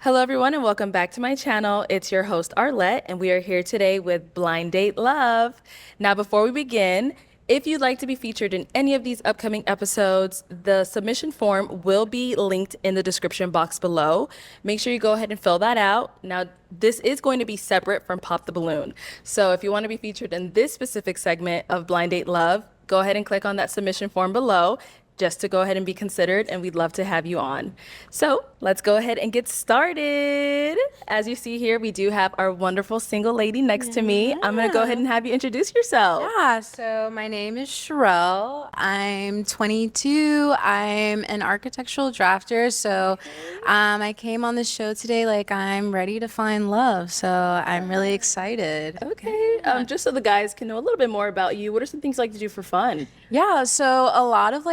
Hello, everyone, and welcome back to my channel. It's your host, Arlette, and we are here today with Blind Date Love. Now, before we begin, if you'd like to be featured in any of these upcoming episodes, the submission form will be linked in the description box below. Make sure you go ahead and fill that out. Now, this is going to be separate from Pop the Balloon. So if you want to be featured in this specific segment of Blind Date Love, go ahead and click on that submission form below just to go ahead and be considered, and we'd love to have you on. So let's go ahead and get started. As you see here, we do have our wonderful single lady next to me. I'm gonna go ahead and have you introduce yourself. Yeah, so my name is Sherelle. I'm 22. I'm an architectural drafter. So I came on the show today like I'm ready to find love. So I'm really excited. Okay, just so the guys can know a little bit more about you, what are some things you like to do for fun? Yeah, so a lot of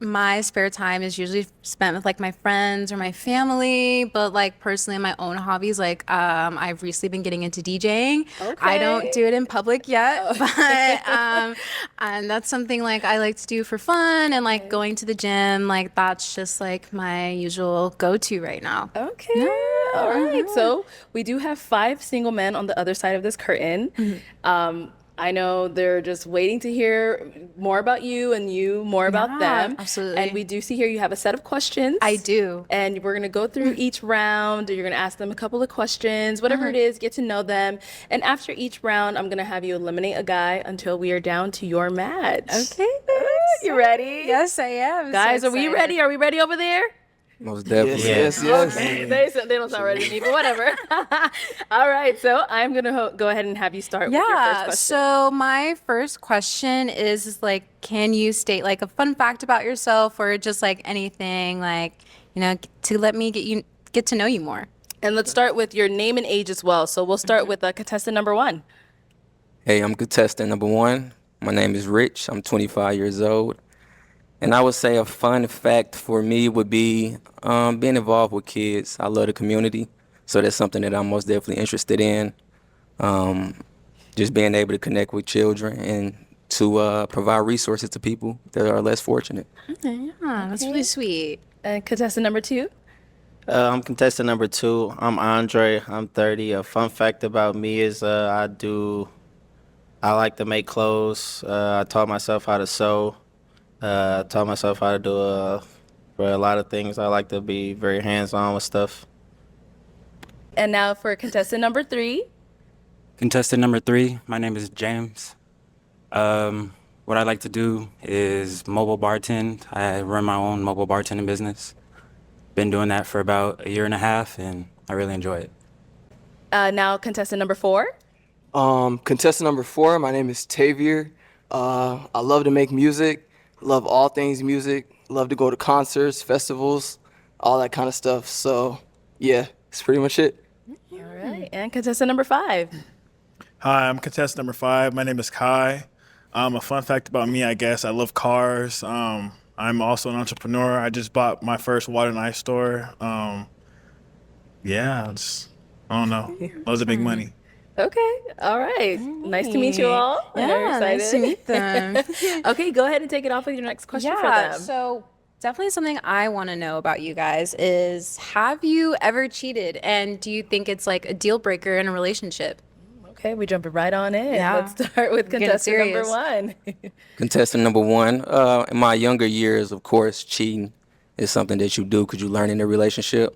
my spare time is usually spent with like my friends or my family, but like personally my own hobbies, I've recently been getting into DJing. I don't do it in public yet, but and that's something like I like to do for fun, and like going to the gym, like that's just like my usual go-to right now. Okay. All right. So we do have 5 single men on the other side of this curtain. I know they're just waiting to hear more about you and you more about them. Absolutely. And we do see here you have a set of questions. I do. And we're going to go through each round. You're going to ask them a couple of questions, whatever it is, get to know them. And after each round, I'm going to have you eliminate a guy until we are down to your match. Okay. You ready? Yes, I am. Guys, So are we excited. ready? Are we ready over there? Most definitely. Yes. Okay, they don't sound ready to me, but whatever. All right, so I'm gonna go ahead and have you start with your first Yeah. question. So my first question is like, can you state like a fun fact about yourself, or just like anything like, to let me get to know you more? And let's start with your name and age as well. So we'll start with contestant number 1. Hey, I'm contestant number 1. My name is Rich. I'm 25 years old. And I would say a fun fact for me would be being involved with kids. I love the community, so that's something that I'm most definitely interested in. Just being able to connect with children and to provide resources to people that are less fortunate. Yeah, that's really sweet. And contestant number 2. I'm contestant number 2. I'm Andre. I'm 30. A fun fact about me is I like to make clothes. I taught myself how to sew. Taught myself how to do for a lot of things. I like to be very hands-on with stuff. And now for contestant number 3. Contestant number 3, my name is James. What I like to do is mobile bartend. I run my own mobile bartending business. Been doing that for about 1.5 years, and I really enjoy it. Now contestant number 4. Contestant number 4, my name is Tavier. I love to make music, love all things music, love to go to concerts, festivals, all that kind of stuff. So, yeah, that's pretty much it. All right. And contestant number 5. Hi, I'm contestant number 5. My name is Kai. A fun fact about me, I guess, I love cars. I'm also an entrepreneur. I just bought my first water and ice store. Yeah, I don't know. Loads of big money. Okay. All right. Nice to meet you all. I'm very Yeah, nice to meet them. Okay, go ahead and take it off with your next question for Yeah, them. so definitely something I want to know about you guys is, have you ever cheated, and do you think it's like a deal breaker in a relationship? Okay, we jumping right on in. Yeah. Let's start with Getting contestant number serious. 1. Contestant number 1, in my younger years, of course, cheating is something that you do because you learn in a relationship.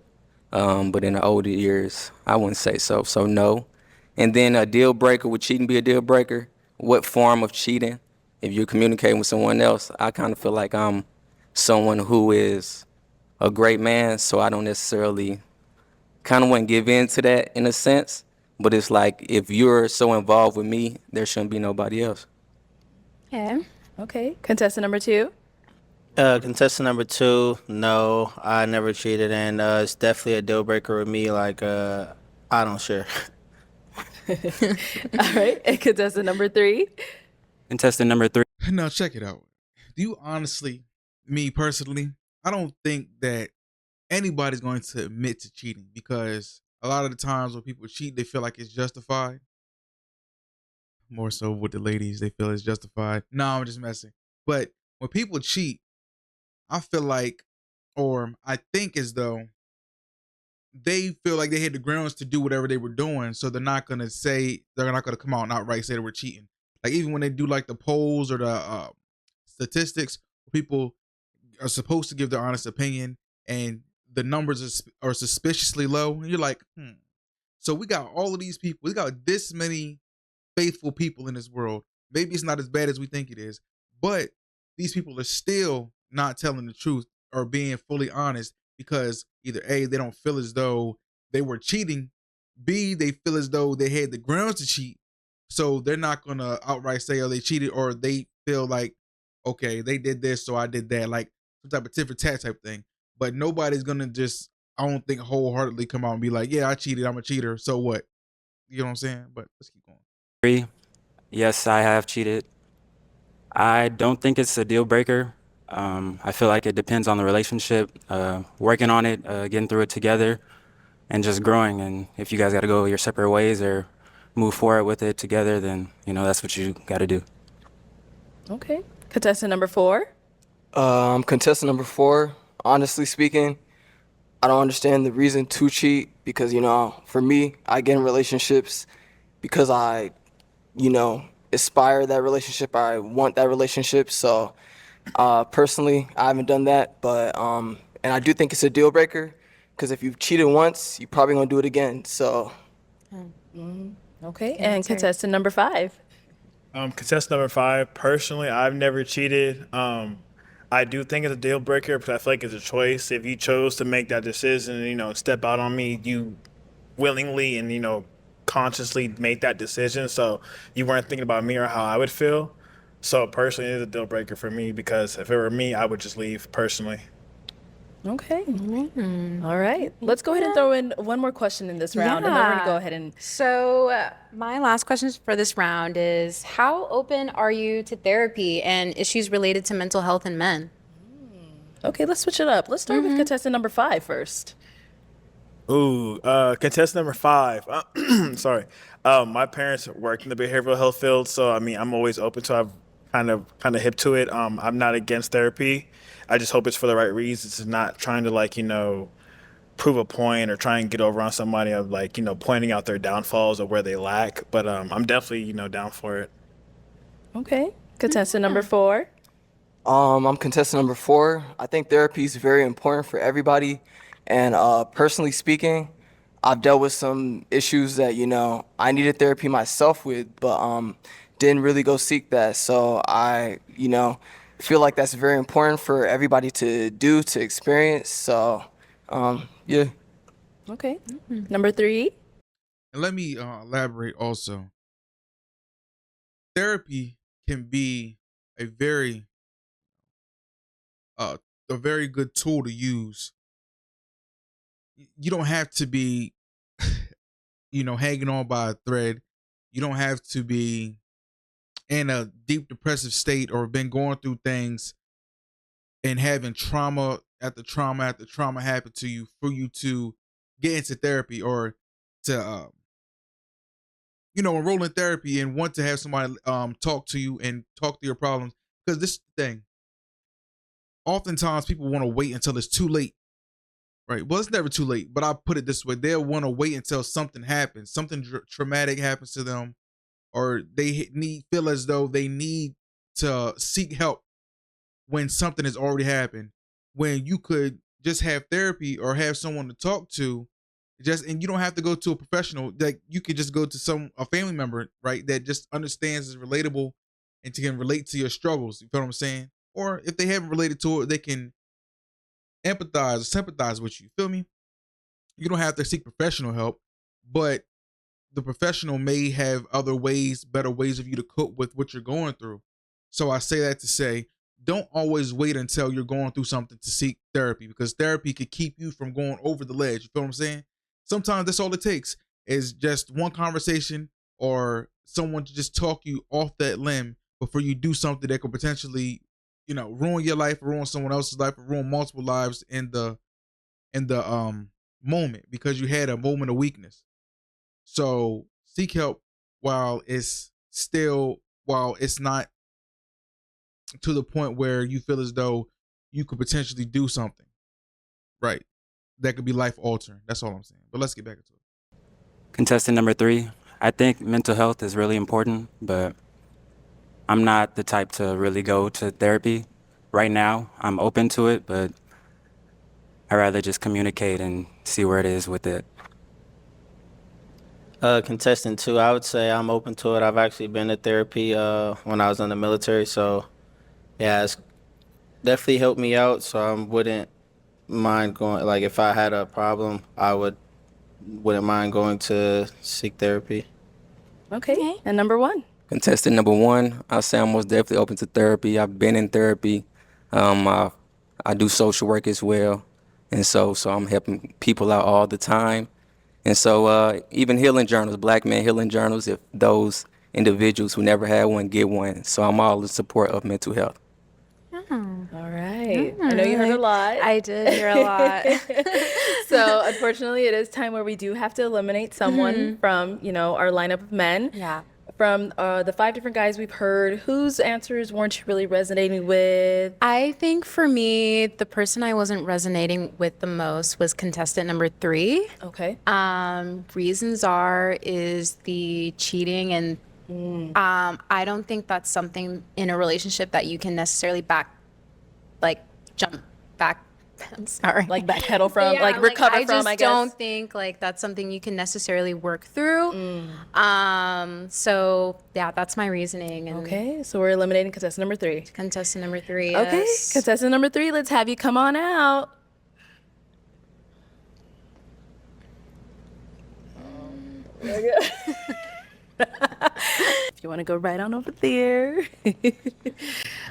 But in the older years, I wouldn't say so. So no. And then a deal breaker, would cheating be a deal breaker? What form of cheating? If you're communicating with someone else, I kind of feel like I'm someone who is a great man, so I don't necessarily kind of wouldn't give in to that in a sense. But it's like, if you're so involved with me, there shouldn't be nobody else. Okay. Okay. Contestant number 2. Contestant number 2, no, I never cheated, and it's definitely a deal breaker with me. Like, I don't share. All right. And contestant number 3. Contestant number 3. Now check it out. Do you honestly, me personally, I don't think that anybody's going to admit to cheating, because a lot of the times when people cheat, they feel like it's justified. More so with the ladies, they feel it's justified. No, I'm just messing. But when people cheat, I feel like, or I think as though they feel like they had the grounds to do whatever they were doing, so they're not gonna come out and outright say they were cheating. Like even when they do like the polls or the statistics, people are supposed to give their honest opinion, and the numbers are suspiciously low, and you're like, So we got all of these people. We got this many faithful people in this world. Maybe it's not as bad as we think it is, but these people are still not telling the truth or being fully honest because either A, they don't feel as though they were cheating, B, they feel as though they had the grounds to cheat. So they're not going to outright say, oh, they cheated, or they feel like, okay, they did this, so I did that, like some type of tit for tat type thing. But nobody's going to just, I don't think, wholeheartedly come out and be like, yeah, I cheated, I'm a cheater, so what? You know what I'm saying? But let's keep going. 3, yes, I have cheated. I don't think it's a deal breaker. I feel like it depends on the relationship, working on it, getting through it together, and just growing. And if you guys got to go your separate ways or move forward with it together, then, that's what you got to do. Okay. Contestant number 4. Contestant number 4, honestly speaking, I don't understand the reason to cheat because, for me, I get in relationships because I, aspire that relationship. I want that relationship. So, personally, I haven't done that, but, and I do think it's a deal breaker because if you've cheated once, you're probably going to do it again. So, Okay. And contestant number 5. Contestant number 5. Personally, I've never cheated. I do think it's a deal breaker because I feel like it's a choice. If you chose to make that decision, step out on me, you willingly and consciously made that decision. So you weren't thinking about me or how I would feel. So personally, it's a deal breaker for me because if it were me, I would just leave personally. Okay. All right. Let's go ahead and throw in one more question in this round, and then we're going to go ahead and... So my last question for this round is, how open are you to therapy and issues related to mental health in men? Okay, let's switch it up. Let's start with contestant number 5 first. Ooh, contestant number 5. Sorry. My parents work in the behavioral health field, so I'm always open to. I'm kind of hip to it. I'm not against therapy. I just hope it's for the right reasons. It's not trying to prove a point or try and get over on somebody of pointing out their downfalls or where they lack. But I'm definitely down for it. Okay. Contestant number 4. I'm contestant number 4. I think therapy is very important for everybody. And personally speaking, I've dealt with some issues that, I needed therapy myself with, but didn't really go seek that. So I, feel like that's very important for everybody to do, to experience. So, yeah. Okay. Number 3. And let me elaborate also. Therapy can be a very good tool to use. You don't have to be, hanging on by a thread. You don't have to be in a deep depressive state or been going through things and having trauma after trauma after trauma happen to you for you to get into therapy or to enroll in therapy and want to have somebody talk to you and talk to your problems. Because this is the thing. Oftentimes people want to wait until it's too late. Right. Well, it's never too late, but I'll put it this way. They'll want to wait until something happens, something traumatic happens to them, or they feel as though they need to seek help when something has already happened, when you could just have therapy or have someone to talk to, and you don't have to go to a professional. Like you could just go to a family member, right, that just understands, is relatable, and can relate to your struggles. You feel what I'm saying? Or if they haven't related to it, they can empathize or sympathize with you. Feel me? You don't have to seek professional help, but the professional may have other ways, better ways of you to cope with what you're going through. So I say that to say, don't always wait until you're going through something to seek therapy, because therapy could keep you from going over the ledge. You feel what I'm saying? Sometimes that's all it takes is just one conversation or someone to just talk you off that limb before you do something that could potentially, ruin your life, or ruin someone else's life, or ruin multiple lives in the moment because you had a moment of weakness. So seek help while it's not to the point where you feel as though you could potentially do something. Right. that could be life altering. That's all I'm saying. But let's get back into it. Contestant number 3, I think mental health is really important, but I'm not the type to really go to therapy right now. I'm open to it, but I'd rather just communicate and see where it is with it. Contestant 2, I would say I'm open to it. I've actually been to therapy when I was in the military, so yeah, it's definitely helped me out. So I wouldn't mind going. Like if I had a problem, wouldn't mind going to seek therapy. Okay. And number 1. Contestant number 1, I say I'm most definitely open to therapy. I've been in therapy. I do social work as well, and so I'm helping people out all the time. And so even healing journals, Black men healing journals, if those individuals who never had one get one. So I'm all in support of mental health. All right. I know you heard a lot. I did hear a lot. So unfortunately, it is time where we do have to eliminate someone from, our lineup of men. Yeah. From the 5 different guys we've heard, whose answers weren't you really resonating with? I think for me, the person I wasn't resonating with the most was contestant number 3. Okay. Reasons is the cheating, and I don't think that's something in a relationship that you can necessarily jump back. I'm sorry. Like backpedal from, Yeah, recover I from, just I guess. don't think that's something you can necessarily work through. So yeah, that's my reasoning. And Okay, so we're eliminating contestant number 3. contestant number 3. Okay, Yes. contestant number 3, let's have you come on out. If you want to go right on over there.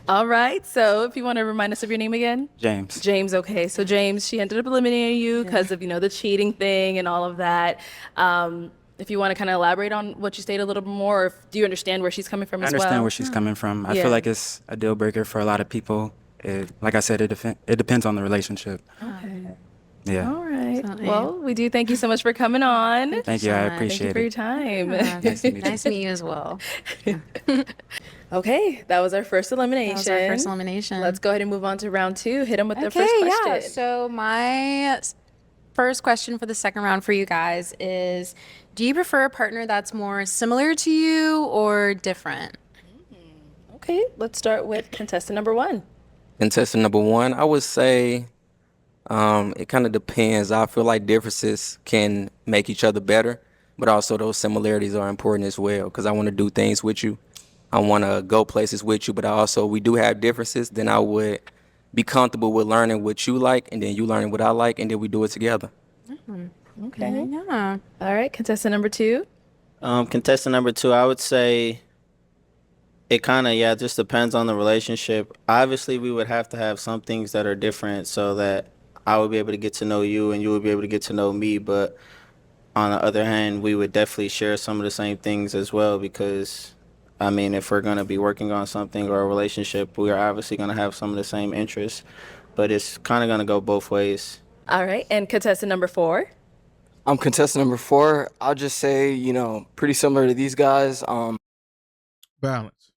All right, so if you want to remind us of your name again. James. James, okay. So James, she ended up eliminating you because of, the cheating thing and all of that. If you want to kind of elaborate on what you stated a little bit more, or do you understand where she's coming from I as well? understand where she's coming from. I Yeah. feel like it's a deal breaker for a lot of people. Like I said, it depends on the relationship. Okay. Yeah. All right. Definitely. Well, we do thank you so much for coming on. Thank you. I so much. Thank you appreciate for your it. time. Nice to meet you. Nice to meet you as well. Okay, that was our first elimination. That was our first elimination. Let's go ahead and move on to round 2. Hit them with their Okay, first question. yeah. So my first question for the second round for you guys is, do you prefer a partner that's more similar to you or different? Okay, let's start with contestant number 1. Contestant number 1, I would say it kind of depends. I feel like differences can make each other better, but also those similarities are important as well because I want to do things with you. I want to go places with you, but we do have differences. Then I would be comfortable with learning what you like, and then you learning what I like, and then we do it together. Okay. Yeah. All right, contestant number 2. Contestant number 2, I would say it kind of, just depends on the relationship. Obviously, we would have to have some things that are different so that I would be able to get to know you and you would be able to get to know me. But on the other hand, we would definitely share some of the same things as well because, if we're going to be working on something or a relationship, we are obviously going to have some of the same interests. But it's kind of going to go both ways. All right, and contestant number 4. Contestant number 4, I'll just say, pretty similar to these guys. Balance.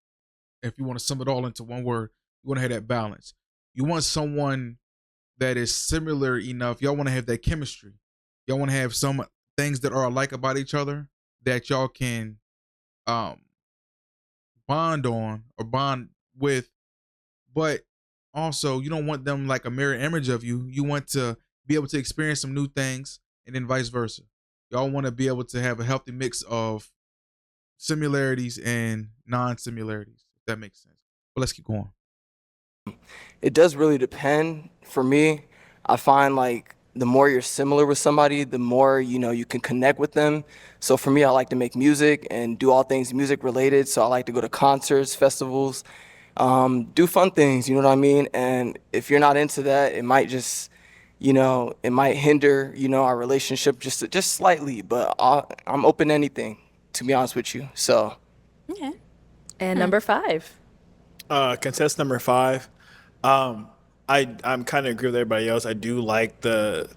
If you want to sum it all into one word, you want to have that balance. You want someone that is similar enough. Y'all want to have that chemistry. Y'all want to have some things that are alike about each other that y'all can bond on or bond with. But also, you don't want them like a mirror image of you. You want to be able to experience some new things and then vice versa. Y'all want to be able to have a healthy mix of similarities and non-similarities, if that makes sense. But let's keep going. It does really depend. For me, I find like the more you're similar with somebody, the more, you can connect with them. So for me, I like to make music and do all things music related. So I like to go to concerts, festivals, do fun things, you know what I mean? And if you're not into that, it might just, it might hinder, our relationship just slightly. But I'm open to anything, to be honest with you. So. Okay. And number 5. Contestant number 5, I'm kind of agree with everybody else. I do like the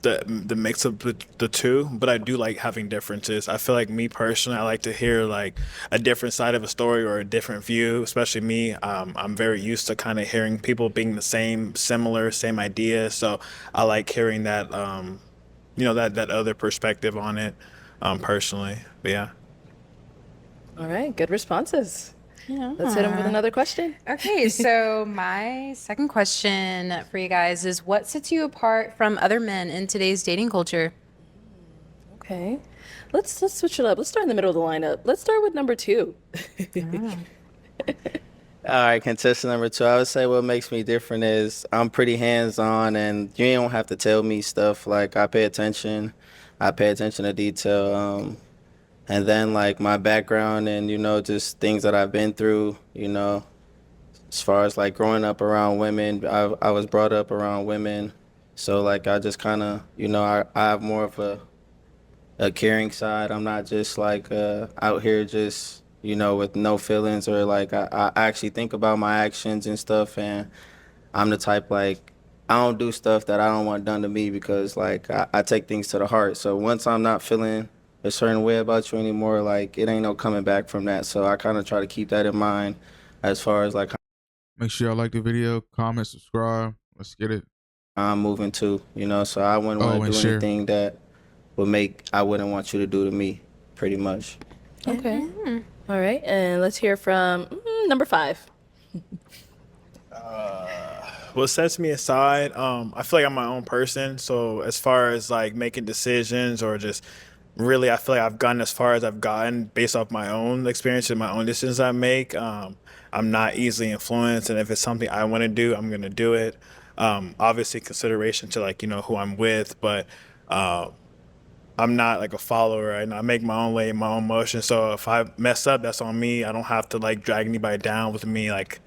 the mix of the two, but I do like having differences. I feel like me personally, I like to hear like a different side of a story or a different view. Especially me, I'm very used to kind of hearing people being the same idea. So I like hearing that, that other perspective on it, personally. But yeah. All right, good responses. Yeah. Let's hit him with another question. Okay, so my second question for you guys is what sets you apart from other men in today's dating culture? Okay, let's switch it up. Let's start in the middle of the lineup. Let's start with number 2. All right, contestant number 2. I would say what makes me different is I'm pretty hands-on, and you don't have to tell me stuff. Like I pay attention. I pay attention to detail. And then like my background and just things that I've been through. As far as like growing up around women, I was brought up around women, so like I just kind of I have more of a caring side. I'm not just like out here just with no feelings, or like I actually think about my actions and stuff, and I'm the type like I don't do stuff that I don't want done to me, because like I take things to the heart. So once I'm not feeling a certain way about you anymore, like it ain't no coming back from that. So I kind of try to keep that in mind as far as like Make sure y'all like the video, comment, subscribe. Let's get it. I'm moving to, so I wouldn't Oh, want to and do share. anything that I wouldn't want you to do to me, pretty much. Okay. All right, and let's hear from number 5. What sets me aside, I feel like I'm my own person. So as far as like making decisions or just really, I feel like I've gotten as far as I've gotten based off my own experience and my own decisions I make. I'm not easily influenced, and if it's something I want to do, I'm gonna do it. Obviously, consideration to like who I'm with, but I'm not like a follower, and I make my own way, my own motion. So if I mess up, that's on me. I don't have to like drag anybody down with me. Like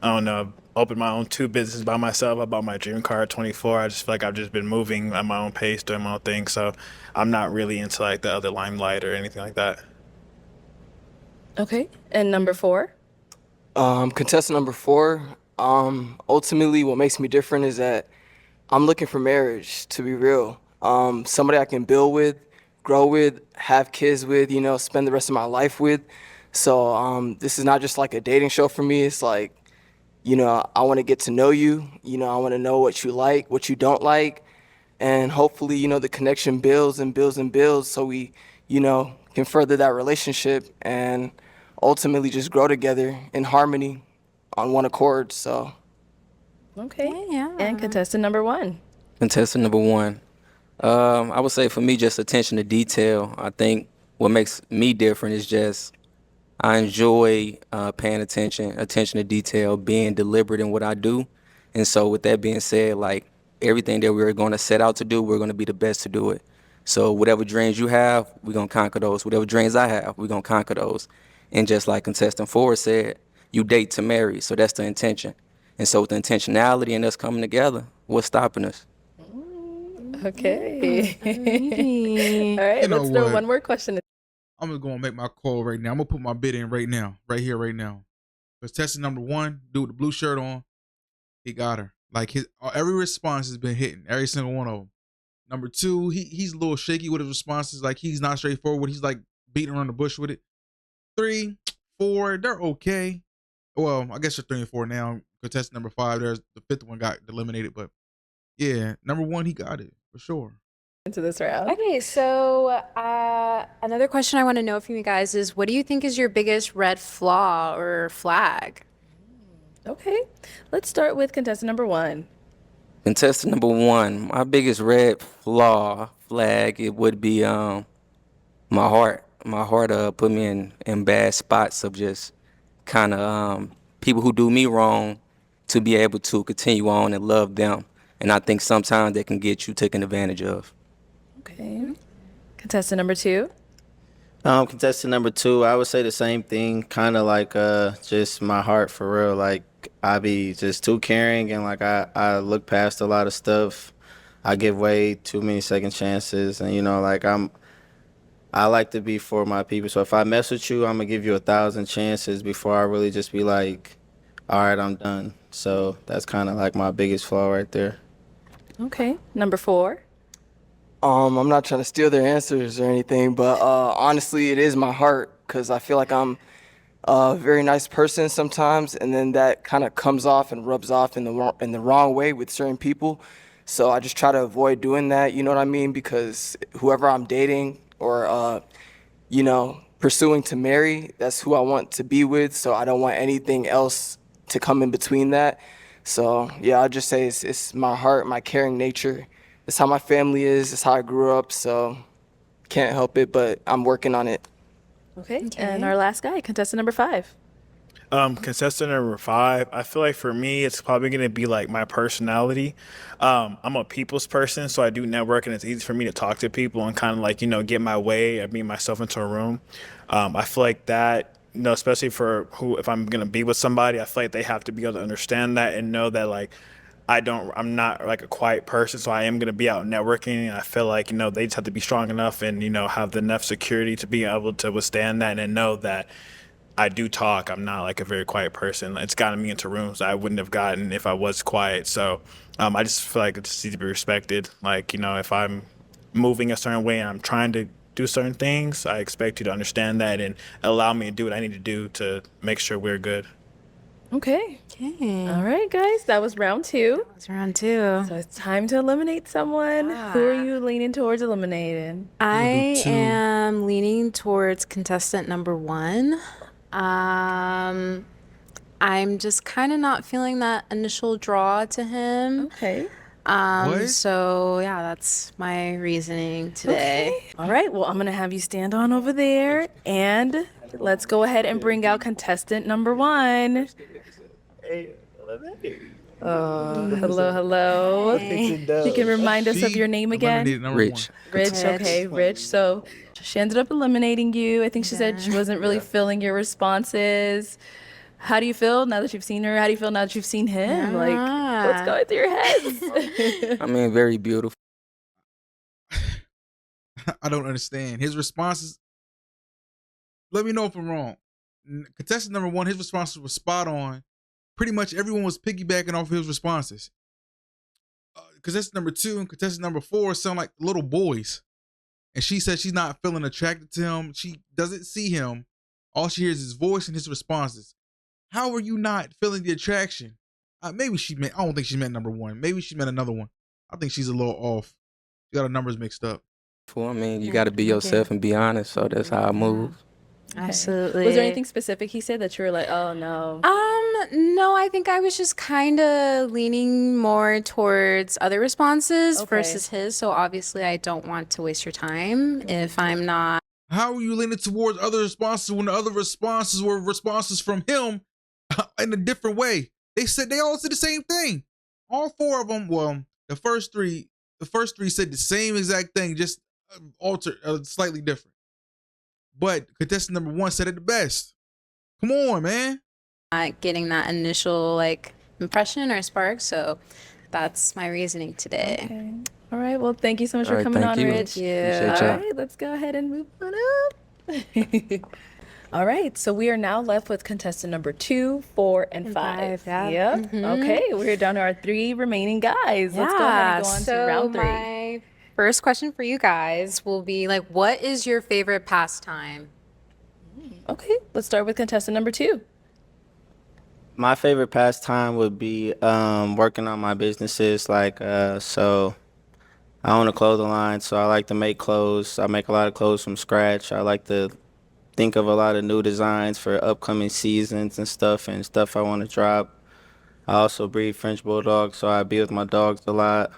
I don't know, open my own 2 businesses by myself. I bought my dream car at 24. I just feel like I've just been moving at my own pace, doing my own thing. So I'm not really into like the other limelight or anything like that. Okay, and number 4. Contestant number 4. Ultimately, what makes me different is that I'm looking for marriage, to be real. Somebody I can build with, grow with, have kids with, spend the rest of my life with. So this is not just like a dating show for me. It's like, I want to get to know you. I want to know what you like, what you don't like. And hopefully, the connection builds and builds and builds, so we, can further that relationship and ultimately just grow together in harmony on one accord. So Okay. Yeah. And contestant number 1. Contestant number 1. I would say for me, just attention to detail. I think what makes me different is just I enjoy paying attention to detail, being deliberate in what I do. And so with that being said, like everything that we're going to set out to do, we're going to be the best to do it. So whatever dreams you have, we're going to conquer those. Whatever dreams I have, we're going to conquer those. And just like contestant 4 said, you date to marry. So that's the intention. And so with the intentionality and us coming together, what's stopping us? Okay. Alrighty. All right, You know let's throw what? one more question. I'm just gonna make my call right now. I'm gonna put my bid in right now, right here, right now. Contestant number 1, dude with the blue shirt on, he got her. Like his every response has been hitting, every single one of them. Number 2, he's a little shaky with his responses. Like he's not straightforward. He's like beating around the bush with it. 3, 4, they're okay. Well, I guess you're 3 and 4 now. Contestant number 5, there's the 5th one got eliminated, but yeah, number 1, he got it for sure. Into this round. Okay, so another question I want to know from you guys is what do you think is your biggest red flaw or flag? Okay, let's start with contestant number 1. Contestant number 1, my biggest red flag, it would be my heart. My heart put me in bad spots of just kind of people who do me wrong, to be able to continue on and love them. And I think sometimes they can get you taken advantage of. Okay. Contestant number 2. Contestant number 2, I would say the same thing, kind of like just my heart for real. Like I be just too caring, and like I look past a lot of stuff. I give way too many second chances, and like I like to be for my people. So if I mess with you, I'm gonna give you 1,000 chances before I really just be like, all right, I'm done. So that's kind of like my biggest flaw right there. Okay. Number 4. I'm not trying to steal their answers or anything, but honestly, it is my heart because I feel like I'm a very nice person sometimes, and then that kind of comes off and rubs off in the wrong way with certain people. So I just try to avoid doing that. You know what I mean? Because whoever I'm dating or pursuing to marry, that's who I want to be with. So I don't want anything else to come in between that. So yeah, I'll just say it's my heart, my caring nature. It's how my family is. It's how I grew up. So can't help it, but I'm working on it. Okay. And our last guy, contestant number 5. Contestant number 5, I feel like for me, it's probably going to be like my personality. I'm a people's person, so I do network, and it's easy for me to talk to people and kind of like, get my way and be myself into a room. I feel like that, especially for if I'm going to be with somebody, I feel like they have to be able to understand that and know that like, I'm not like a quiet person, so I am going to be out networking. And I feel like, they just have to be strong enough and, have enough security to be able to withstand that and know that I do talk. I'm not like a very quiet person. It's gotten me into rooms I wouldn't have gotten if I was quiet. So I just feel like it's need to be respected. Like, if I'm moving a certain way and I'm trying to do certain things, I expect you to understand that and allow me to do what I need to do to make sure we're good. Okay. Okay. All right, guys. That was round 2. That's round 2. So it's time to eliminate someone. Who are you leaning towards eliminating? I am leaning towards contestant number 1. I'm just kind of not feeling that initial draw to him. Okay. What? So yeah, that's my reasoning today. Okay. All right. Well, I'm going to have you stand on over there, and let's go ahead and bring out contestant number 1. Hello. You can remind us of your name again. Eliminated number Rich. 1. Rich. Okay, Rich. So she ended up eliminating you. I think she said she wasn't really feeling your responses. How do you feel now that you've seen her? How do you feel now that you've seen him? Like, what's going through your heads? I mean, very beautiful. I don't understand. His responses, let me know if I'm wrong. Contestant number 1, his responses were spot on. Pretty much everyone was piggybacking off of his responses. Contestant number 2 and contestant number 4 sound like little boys. And she said she's not feeling attracted to him. She doesn't see him. All she hears is his voice and his responses. How are you not feeling the attraction? Maybe she meant, I don't think she meant number 1. Maybe she meant another one. I think she's a little off. She got her numbers mixed up. I mean, you got to be yourself and be honest. So that's how I move. Absolutely. Was there anything specific he said that you were like, oh no? No, I think I was just kind of leaning more towards other responses versus his. So obviously I don't want to waste your time if I'm not. How are you leaning towards other responses when the other responses were responses from him in a different way? They all said the same thing. All 4 of them, well, the first three said the same exact thing, just altered, slightly different. But contestant number 1 said it the best. Come on, man. Not getting that initial like impression or spark, so that's my reasoning today. Okay. All right. Well, thank you so much All for right, coming thank on, you. Rich. Appreciate All y'all. right. Let's go ahead and move on up. All right. So we are now left with contestant number 2, 4, and 5. yeah. Yep. Okay. We're down to our 3 remaining guys. Let's go ahead and go on to round 3. My first question for you guys will be like, what is your favorite pastime? Okay. Let's start with contestant number 2. My favorite pastime would be working on my businesses. So I own a clothing line, so I like to make clothes. I make a lot of clothes from scratch. I like to think of a lot of new designs for upcoming seasons and stuff I want to drop. I also breed French Bulldogs, so I be with my dogs a lot.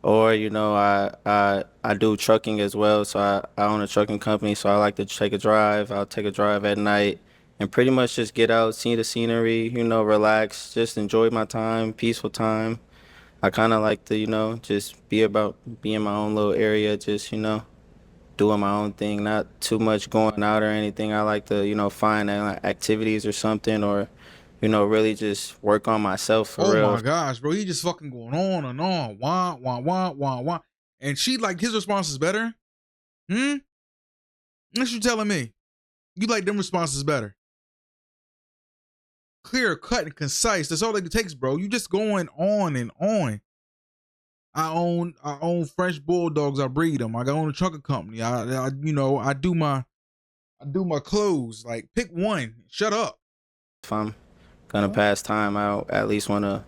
Or, I do trucking as well, so I own a trucking company, so I like to take a drive. I'll take a drive at night and pretty much just get out, see the scenery, relax, just enjoy my time, peaceful time. I kind of like to, just be in my own little area, just, doing my own thing, not too much going out or anything. I like to, find activities or something or, really just work on myself for real. Oh my gosh, bro. He just fucking going on and on. Wah, wah, wah, wah, wah. And she like his response is better? What you telling me? You like them responses better? Clear, cut, and concise. That's all it takes, bro. You just going on and on. I own French bulldogs. I breed them. I own a trucking company. I do my clothes. Like, pick one. Shut up. If I'm gonna pass time, I at least want to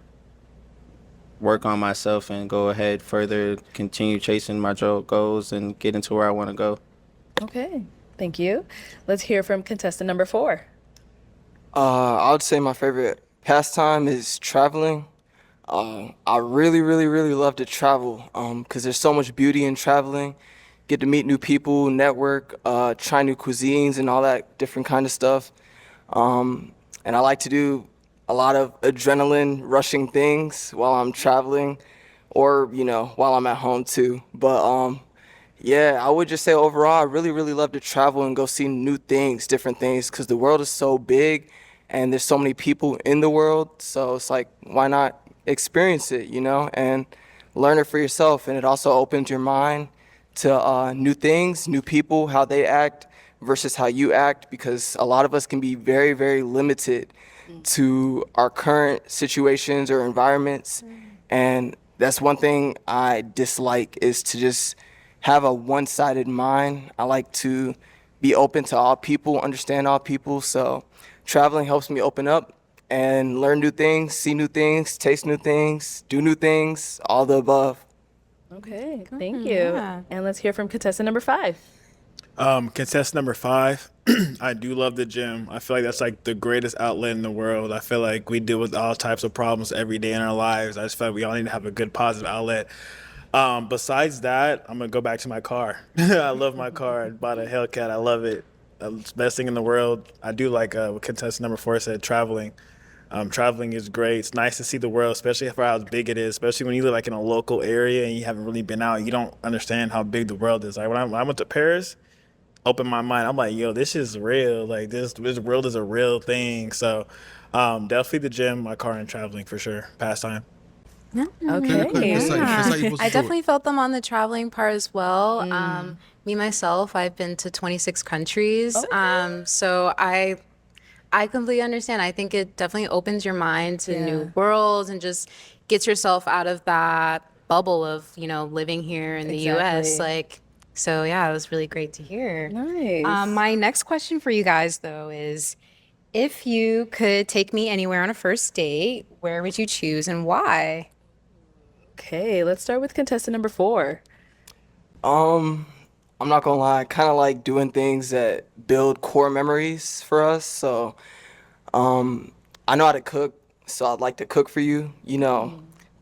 work on myself and go ahead further, continue chasing my goals and getting to where I want to go. Okay, thank you. Let's hear from contestant number 4. I would say my favorite pastime is traveling. I really, really, really love to travel because there's so much beauty in traveling. Get to meet new people, network, try new cuisines and all that different kind of stuff. And I like to do a lot of adrenaline rushing things while I'm traveling or, while I'm at home too. But yeah, I would just say overall, I really, really love to travel and go see new things, different things, because the world is so big and there's so many people in the world. So it's like, why not experience it, and learn it for yourself. And it also opens your mind to new things, new people, how they act versus how you act, because a lot of us can be very, very limited to our current situations or environments. And that's one thing I dislike, is to just have a one-sided mind. I like to be open to all people, understand all people. So traveling helps me open up and learn new things, see new things, taste new things, do new things, all the above. Okay, thank you. yeah. And let's hear from contestant number 5. Contestant number 5, I do love the gym. I feel like that's like the greatest outlet in the world. I feel like we deal with all types of problems every day in our lives. I just feel like we all need to have a good positive outlet. Besides that, I'm gonna go back to my car. I love my car. I bought a Hellcat. I love it. It's the best thing in the world. I do like what contestant number 4 said, traveling. Traveling is great. It's nice to see the world, especially for how big it is. Especially when you live like in a local area and you haven't really been out, you don't understand how big the world is. Like when I went to Paris, opened my mind. I'm like, yo, this is real. Like this world is a real thing. So definitely the gym, my car, and traveling for sure. Pastime. Okay. That's how you're supposed to do I it. definitely felt them on the traveling part as well. Me myself, I've been to 26 countries. So I completely understand. I think it definitely opens your mind to new worlds and just gets yourself out of that bubble of, living here in the US. Exactly. Like, so yeah, it was really great to hear. Nice. My next question for you guys though is, if you could take me anywhere on a first date, where would you choose and why? Okay, let's start with contestant number 4. I'm not gonna lie, I kind of like doing things that build core memories for us. So, I know how to cook, so I'd like to cook for you,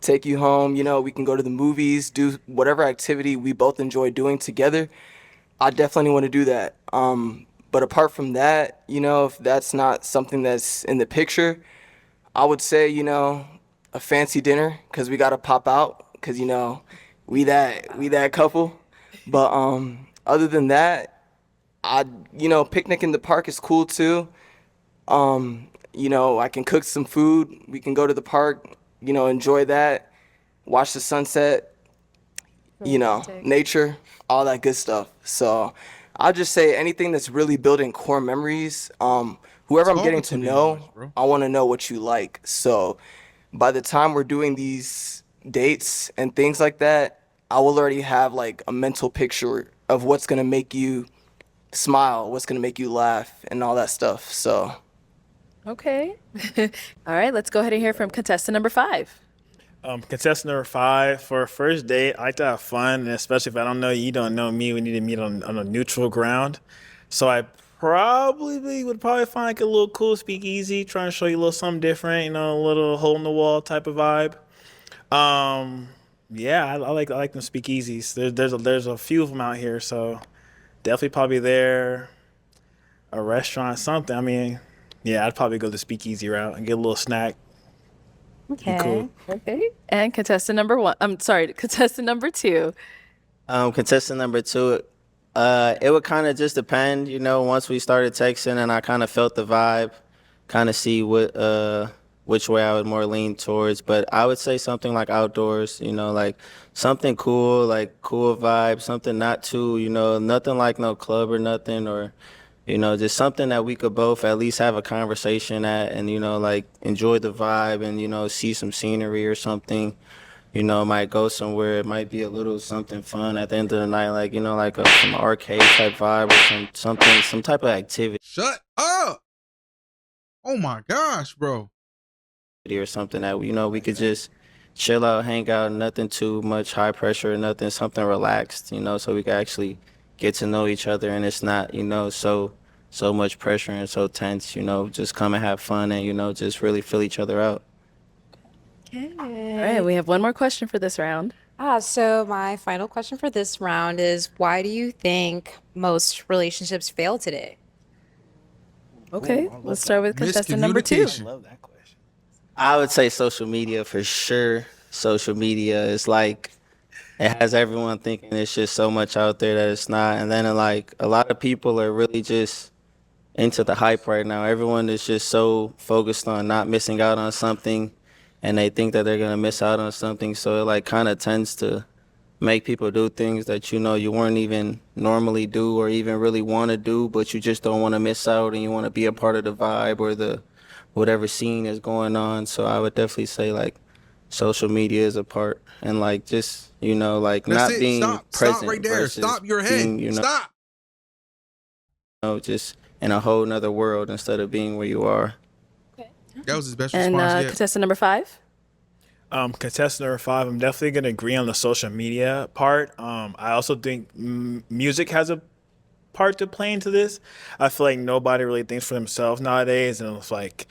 take you home, we can go to the movies, do whatever activity we both enjoy doing together. I definitely want to do that. But apart from that, if that's not something that's in the picture, I would say, a fancy dinner, because we gotta pop out, because we that couple. But other than that, picnic in the park is cool too. I can cook some food. We can go to the park, enjoy that, watch the sunset, nature, all that good stuff. So I'll just say anything that's really building core memories. Whoever I'm getting to know, I want to know what you like. So by the time we're doing these dates and things like that, I will already have like a mental picture of what's gonna make you smile, what's gonna make you laugh, and all that stuff. So Okay. All right, let's go ahead and hear from contestant number 5. Contestant number 5, for a first date, I like to have fun, and especially if I don't know you, you don't know me, we need to meet on a neutral ground. So I would probably find like a little cool speakeasy, trying to show you a little something different, a little hole in the wall type of vibe. Yeah, I like them speakeasies. There's a few of them out here, so definitely probably there, a restaurant, something. I mean, yeah, I'd probably go the speakeasy route and get a little snack. Okay. Cool. Okay. And contestant number 1. I'm sorry, contestant number 2. Contestant number 2, it would kind of just depend, once we started texting and I kind of felt the vibe, kind of see which way I would more lean towards. But I would say something like outdoors, like something cool, like cool vibe, something not too, nothing like no club or nothing, or, just something that we could both at least have a conversation at and, like enjoy the vibe and, see some scenery or something. you know, might go somewhere. It might be a little something fun at the end of the night, like, you know, like some arcade type vibe or some type of activity Shut up! Oh my gosh, bro. or something that, you know, we could just chill out, hang out, nothing too much high pressure, nothing, something relaxed, you know, so we can actually get to know each other and it's not, you know, so much pressure and so tense, you know, just come and have fun and, you know, just really feel each other out. All right, we have one more question for this round. So my final question for this round is, why do you think most relationships fail today? Okay, let's start with contestant number 2. Miscommunication. Love that question. I would say social media for sure. Social media is like, it has everyone thinking it's just so much out there that it's not. And then like a lot of people are really just into the hype right now. Everyone is just so focused on not missing out on something and they think that they're going to miss out on something. So it like kind of tends to make people do things that you know you weren't even normally do or even really want to do, but you just don't want to miss out and you want to be a part of the vibe or the whatever scene is going on. So I would definitely say like social media is a part and like just, you know, like That's not it. being Stop. present Stop right there. versus Stop your head. being, you Stop. know, just in a whole nother world instead of being where you are. That was his best And response yet. contestant number 5. Contestant number 5, I'm definitely going to agree on the social media part. I also think music has a part to play into this. I feel like nobody really thinks for themselves nowadays, and it's like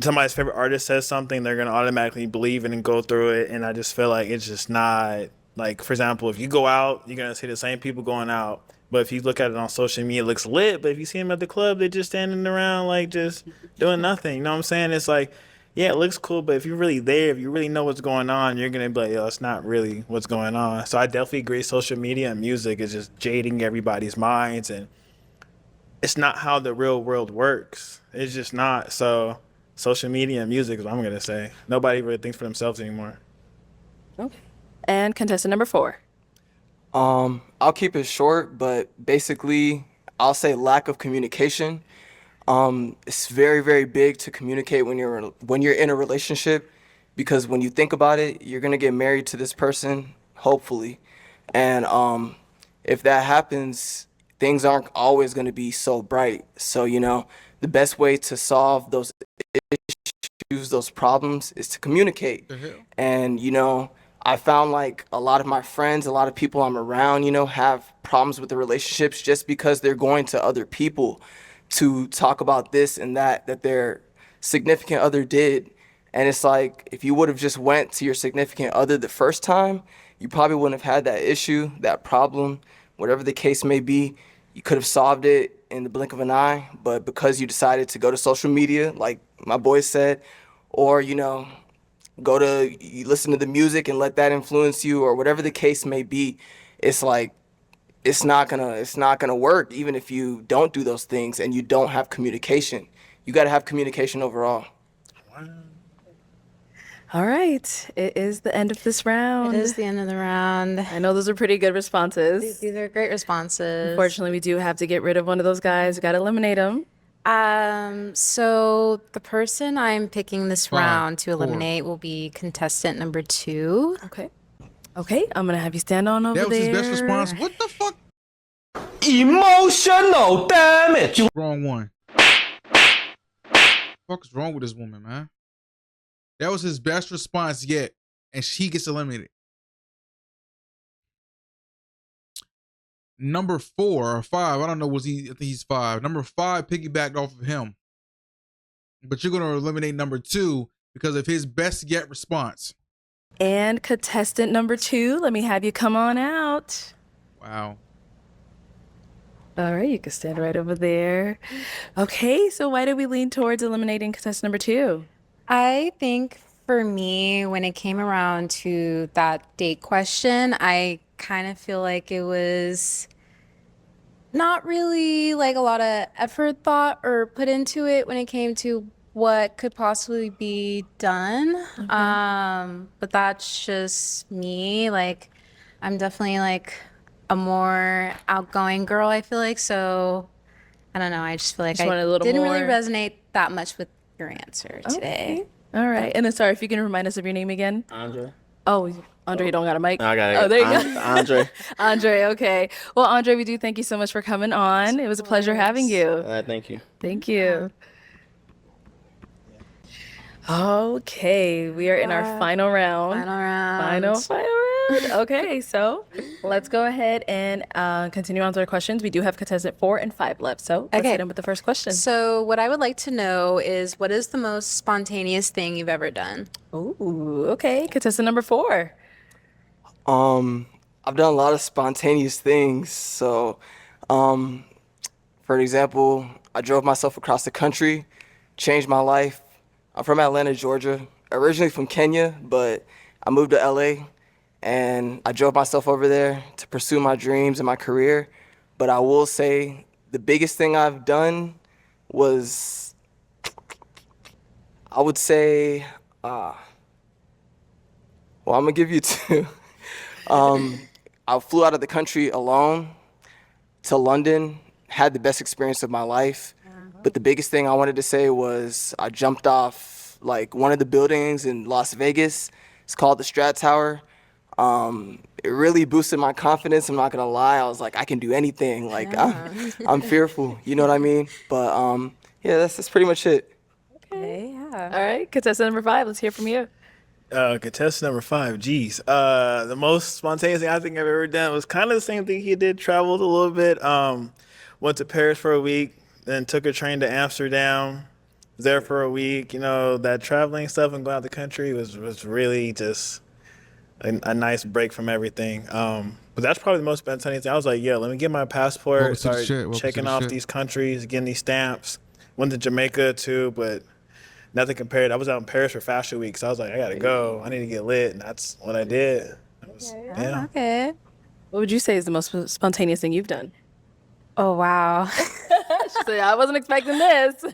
somebody's favorite artist says something, they're gonna automatically believe it and go through it. And I just feel like it's just not like, for example, if you go out, you're gonna see the same people going out. But if you look at it on social media, it looks lit. But if you see them at the club, they're just standing around like just doing nothing. You know what I'm saying? It's like, yeah, it looks cool, but if you're really there, if you really know what's going on, you're gonna be like, yo, it's not really what's going on. So I definitely agree. Social media and music is just jading everybody's minds, and it's not how the real world works. It's just not. So social media and music is what I'm gonna say. Nobody really thinks for themselves anymore. Okay. And contestant number 4. I'll keep it short, but basically, I'll say lack of communication. It's very, very big to communicate when you're in a relationship, because when you think about it, you're gonna get married to this person, hopefully, and if that happens, things aren't always gonna be so bright. So you know, the best way to solve those issues, those problems, is to communicate. The hell? And you know, I found like a lot of my friends, a lot of people I'm around, you know, have problems with the relationships just because they're going to other people to talk about this and that their significant other did. And it's like, if you would have just went to your significant other the first time, you probably wouldn't have had that issue, that problem, whatever the case may be. You could have solved it in the blink of an eye, but because you decided to go to social media, like my boy said, or, you know, you listen to the music and let that influence you, or whatever the case may be, it's like, it's not gonna work even if you don't do those things and you don't have communication. You got to have communication overall. All right, it is the end of this round. It is the end of the round. I know those are pretty good responses. These are great responses. Unfortunately, we do have to get rid of one of those guys. We got to eliminate him. So the person I'm picking this 5, round to 4. eliminate will be contestant number 2. Okay. Okay, I'm going to have you stand on over That was there. his best response. What the fuck? Emotional damage. Wrong one. Fuck is wrong with this woman, man? That was his best response yet, and she gets eliminated. Number 4 or 5, I don't know, I think he's 5. Number 5 piggybacked off of him. But you're gonna eliminate number 2 because of his best yet response. And contestant number 2, let me have you come on out. Wow. All right, you can stand right over there. Okay, so why did we lean towards eliminating contestant number 2? I think for me, when it came around to that date question, I kind of feel like it was not really like a lot of effort thought or put into it when it came to what could possibly be done. But that's just me. Like, I'm definitely like a more outgoing girl, I feel like. So I don't know. I just feel like Just wanted a I little didn't really more- resonate that much with your answer today. All right, and then sorry, if you can remind us of your name again. Andre? Oh, Andre, you don't got a mic? I got it. Oh, there you go. Andre. Andre, okay. Well, Andre, we do thank you so much for coming on. It was a pleasure having you. Thank you. Thank you. Okay, we are in our final round. Final round. Okay, so let's go ahead and continue on to our questions. We do have contestant 4 and 5 left, so let's Okay. hit them with the first question. So, what I would like to know is what is the most spontaneous thing you've ever done? Ooh, okay. Contestant number 4. I've done a lot of spontaneous things. So, for example, I drove myself across the country, changed my life. I'm from Atlanta, Georgia, originally from Kenya, but I moved to LA and I drove myself over there to pursue my dreams and my career. But I will say the biggest thing I've done was, I would say, well, I'm gonna give you two. I flew out of the country alone to London, had the best experience of my life. But the biggest thing I wanted to say was I jumped off like one of the buildings in Las Vegas. It's called the Strat Tower. It really boosted my confidence. I'm not gonna lie. I was like, I can do anything. Like I'm fearful. You know what I mean? But yeah, that's pretty much it. Okay, yeah. All right, contestant number 5, let's hear from you. Contestant number 5, geez. The most spontaneous thing I think I've ever done was kind of the same thing he did, traveled a little bit. Went to Paris for a week, then took a train to Amsterdam, was there for a week. You know, that traveling stuff and going out the country was really just a nice break from everything. But that's probably the most spontaneous thing. I was like, yeah, let me get my passport, Welcome to the start shit, welcome to checking the off shit. these countries, getting these stamps. Went to Jamaica too, but nothing compared. I was out in Paris for Fashion Week, so I was like, I gotta go. I need to get lit, and that's what I did. It was, yeah. Okay. What would you say is the most spontaneous thing you've done? Oh, wow. She said, I wasn't expecting this.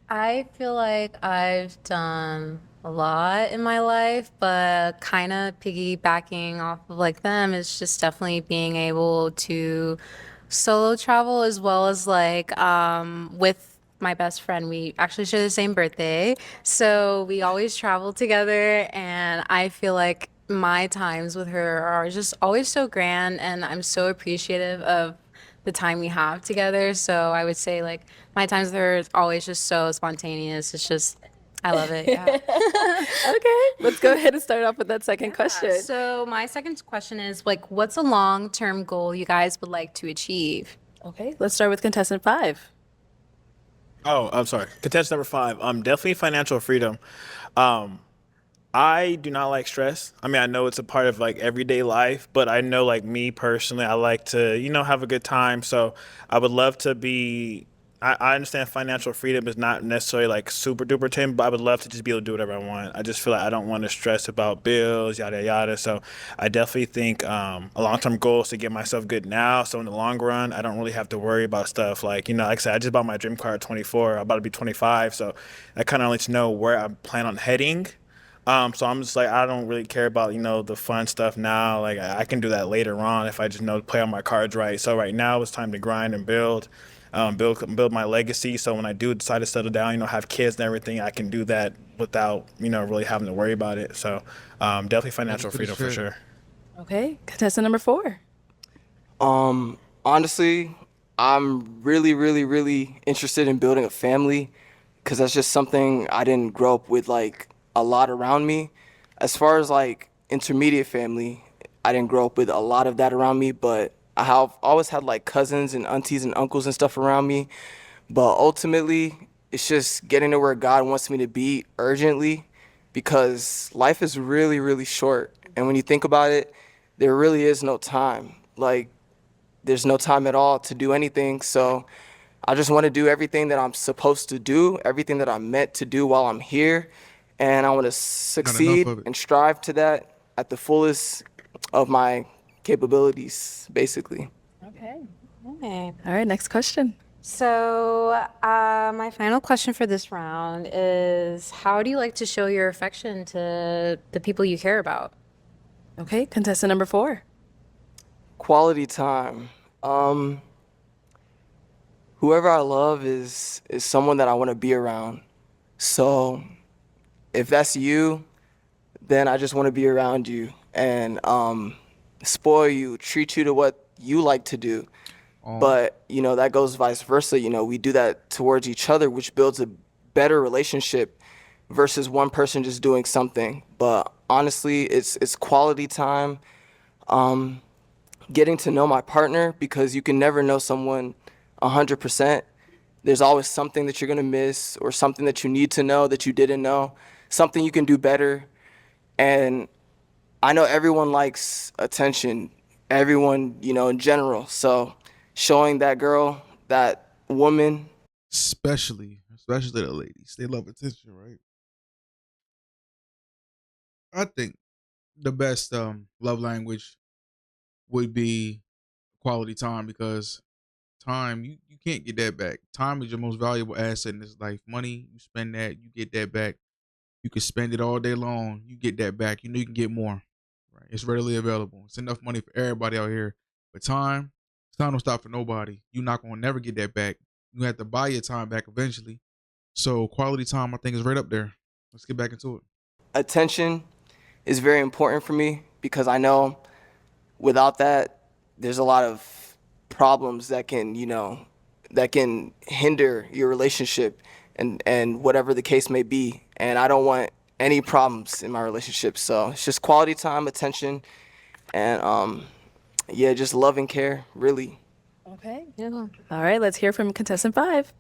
I feel like I've done a lot in my life, but kind of piggybacking off of like them is just definitely being able to solo travel as well as like with my best friend. We actually share the same birthday, so we always travel together, and I feel like my times with her are just always so grand, and I'm so appreciative of the time we have together. So I would say like my times with her is always just so spontaneous. It's just I love it. Yeah. Okay, let's go ahead and start off with that second question. So my second question is like, what's a long-term goal you guys would like to achieve? Okay, let's start with contestant 5. Oh, I'm sorry. Contestant number 5. Definitely financial freedom. I do not like stress. I mean, I know it's a part of like everyday life, but I know like me personally, I like to, have a good time. So I would love to be. I understand financial freedom is not necessarily like super duper tin, but I would love to just be able to do whatever I want. I just feel like I don't want to stress about bills, yada yada. So I definitely think a long-term goal is to get myself good now. So in the long run, I don't really have to worry about stuff like like I said, I just bought my dream car at 24. I'm about to be 25, so I kind of lets you know where I plan on heading. So I'm just like, I don't really care about, the fun stuff now. Like I can do that later on if I just know to play on my cards right. So right now it's time to grind and build my legacy. So when I do decide to settle down, have kids and everything, I can do that without, really having to worry about it. So definitely financial freedom for sure. Okay, contestant number 4. Honestly, I'm really, really, really interested in building a family because that's just something I didn't grow up with like a lot around me. As far as like intermediate family, I didn't grow up with a lot of that around me, but I have always had like cousins and aunties and uncles and stuff around me. But ultimately, it's just getting to where God wants me to be urgently because life is really, really short. And when you think about it, there really is no time. Like, there's no time at all to do anything. So I just want to do everything that I'm supposed to do, everything that I'm meant to do while I'm here. And I want to succeed of it. and strive to that at the fullest of my capabilities, basically. Okay. Okay. All right, next question. So my final question for this round is, how do you like to show your affection to the people you care about? Okay, contestant number 4. Quality time. Whoever I love is someone that I want to be around. So if that's you, then I just want to be around you and spoil you, treat you to what you like to do. But, you know, that goes vice versa. You know, we do that towards each other, which builds a better relationship versus one person just doing something. But honestly, it's quality time, getting to know my partner, because you can never know someone 100%. There's always something that you're going to miss or something that you need to know that you didn't know, something you can do better. And I know everyone likes attention, everyone, you know, in general. So showing that girl, that woman, especially the ladies, they love attention, right? I think the best love language would be quality time, because time you can't get that back. Time is your most valuable asset in this life. Money, you spend that, you get that back. You can spend it all day long, you get that back. You know you can get more. Right? It's readily available. It's enough money for everybody out here. But time don't stop for nobody. You're not gonna never get that back. You have to buy your time back eventually. So quality time, I think, is right up there. Let's get back into it. attention is very important for me, because I know without that, there's a lot of problems that can, you know, that can hinder your relationship and whatever the case may be. And I don't want any problems in my relationship. So it's just quality time, attention, and yeah, just love and care, really. Okay. Yeah. All right, let's hear from contestant 5.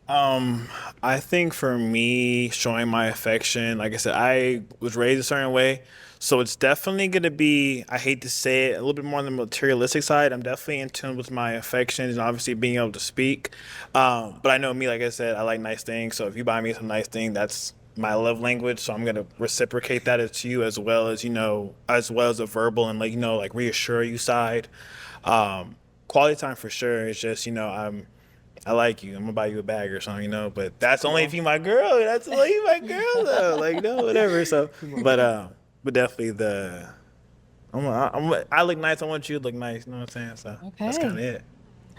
I think for me, showing my affection, like I said, I was raised a certain way. So it's definitely going to be, I hate to say it, a little bit more on the materialistic side. I'm definitely in tune with my affections and obviously being able to speak. But I know me, like I said, I like nice things. So if you buy me some nice thing, that's my love language. So I'm going to reciprocate that to you, as well as, you know, as well as a verbal and, like, you know, like reassure you side. Quality time for sure. It's just, you know, I like you. I'm gonna buy you a bag or something, you know. But that's only if you my girl. That's only if you my girl, though. Like, no, whatever. So, but definitely I look nice. I want you to look nice. You know what I'm saying? So that's Okay. kind of it.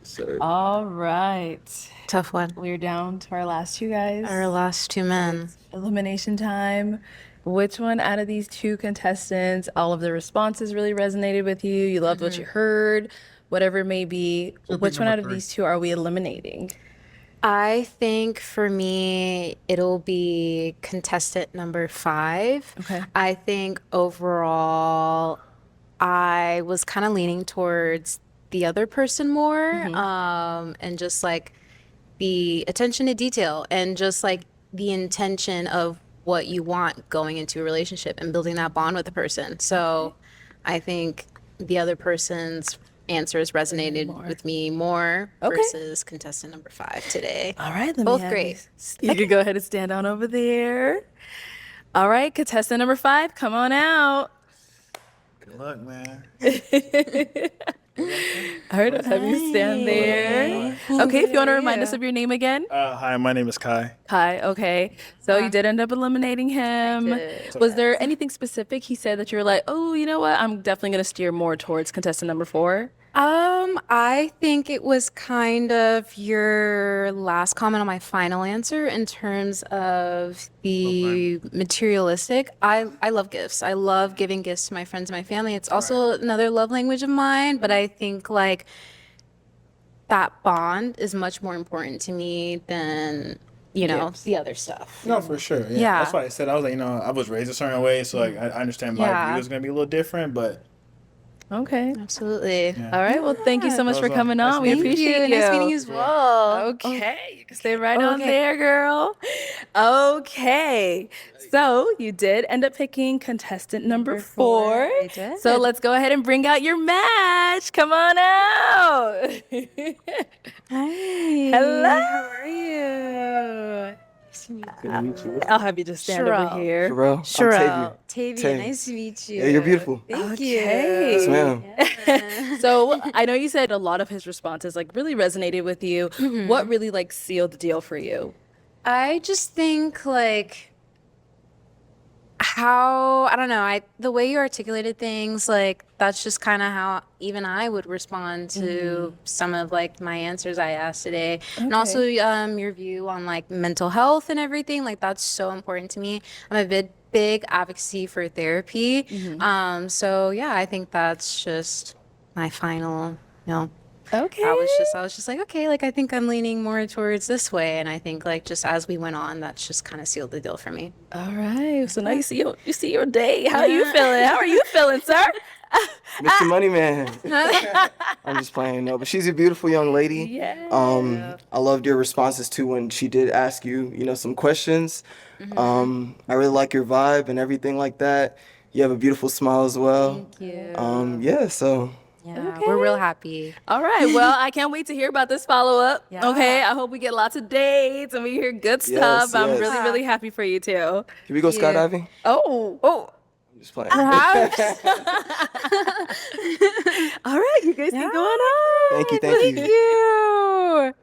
So All right. Tough one. We're down to our last two guys. Our last two men. Elimination time. Which one out of these two contestants, all of the responses really resonated with you? You loved what you heard, whatever it may be. So Which pick one number out of 3. these two are we eliminating? I think for me, it'll be contestant number 5. Okay. I think overall, I was kind of leaning towards the other person more, and just like the attention to detail and just like the intention of what you want going into a relationship and building that bond with the person. So I think the other person's answers resonated with me more Okay. versus contestant number 5 today. All right. Let me Both have great. You can go ahead and stand on over there. All right. Contestant number 5, come on out. Good luck, man. All right. I'll have you stand there. Okay. If you want to remind us of your name again. Hi, my name is Kai. Hi. Okay. So you did end up eliminating him. did. Was there anything specific he said that you were like, oh, you know what? I'm definitely going to steer more towards contestant number 4? I think it was kind of your last comment on my final answer in terms of the materialistic. I love gifts. I love giving gifts to my friends and my family. It's also another love language of mine, but I think like that bond is much more important to me than, you know, the other stuff. No, for sure. Yeah. Yeah. That's why I said, I was like, you know, I was raised a certain way, so like I understand my Yeah. view is gonna be a little different, but Okay. Absolutely. All right. Well, thank you so much for Well, coming nice on. We meeting you. appreciate you. Nice meeting you as well. Okay, you can stay right on Okay. there, girl. Okay, so you did end up picking contestant number 4. I did. So let's go ahead and bring out your match. Come on out. Hi. Hello. How are you? I'll have you just stand over Sherelle. here. Sherelle, I'm Sherelle. Tavia. Tavia, Tay. nice to meet you. Yeah, you're beautiful. Thank Okay. Yes, you. ma'am. So I know you said a lot of his responses like really resonated with you. What really like sealed the deal for you? I just think like how I don't know, the way you articulated things, like that's just kind of how even I would respond to some of like my answers I asked today. And also your view on like mental health and everything, like that's so important to me. I'm a big advocacy for therapy. Mm-hmm. So yeah, I think that's just my final, you know, Okay. I was just like, okay, like I think I'm leaning more towards this way. And I think like just as we went on, that's just kind of sealed the deal for me. All right. So now you see your day. How are you feeling? How are you feeling, sir? Mr. Money Man. I'm just playing. No, but she's a beautiful young lady. Yeah. I loved your responses too when she did ask you, some questions. I really like your vibe and everything like that. You have a beautiful smile as well. Thank you. Yeah, so Yeah, we're real happy. All right. Well, I can't wait to hear about this follow up. Yeah. Okay. I hope we get lots of dates and we hear good stuff. Yes, I'm yes. really, really happy for you too. can we go Thank you. skydiving? Oh. I'm just playing. Perhaps. All right. You guys keep going on. Thank you, thank you. Thank you.